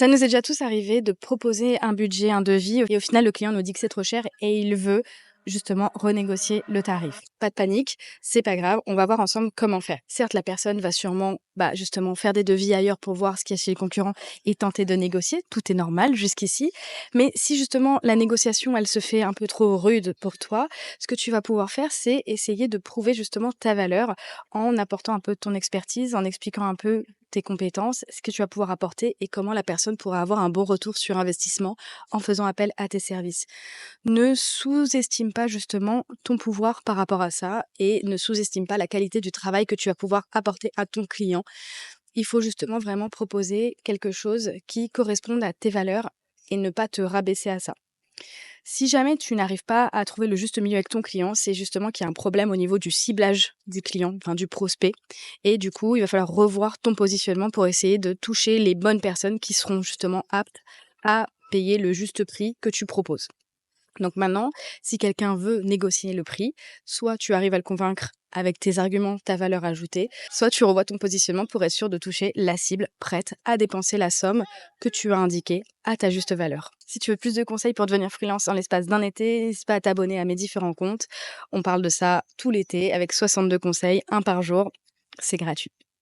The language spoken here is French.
Ça nous est déjà tous arrivé de proposer un budget, un devis et au final, le client nous dit que c'est trop cher et il veut justement renégocier le tarif. Pas de panique, c'est pas grave, on va voir ensemble comment faire. Certes, la personne va sûrement justement faire des devis ailleurs pour voir ce qu'il y a chez les concurrents et tenter de négocier, tout est normal jusqu'ici. Mais si justement la négociation, elle se fait un peu trop rude pour toi, ce que tu vas pouvoir faire, c'est essayer de prouver justement ta valeur en apportant un peu de ton expertise, en expliquant un peu tes compétences, ce que tu vas pouvoir apporter et comment la personne pourra avoir un bon retour sur investissement en faisant appel à tes services. Ne sous-estime pas justement ton pouvoir par rapport à ça et ne sous-estime pas la qualité du travail que tu vas pouvoir apporter à ton client. Il faut justement vraiment proposer quelque chose qui corresponde à tes valeurs et ne pas te rabaisser à ça. Si jamais tu n'arrives pas à trouver le juste milieu avec ton client, c'est justement qu'il y a un problème au niveau du ciblage du client, enfin du prospect. Et du coup, il va falloir revoir ton positionnement pour essayer de toucher les bonnes personnes qui seront justement aptes à payer le juste prix que tu proposes. Donc maintenant, si quelqu'un veut négocier le prix, soit tu arrives à le convaincre avec tes arguments, ta valeur ajoutée, soit tu revois ton positionnement pour être sûr de toucher la cible prête à dépenser la somme que tu as indiquée à ta juste valeur. Si tu veux plus de conseils pour devenir freelance en l'espace d'un été, n'hésite pas à t'abonner à mes différents comptes. On parle de ça tout l'été avec 62 conseils, un par jour. C'est gratuit.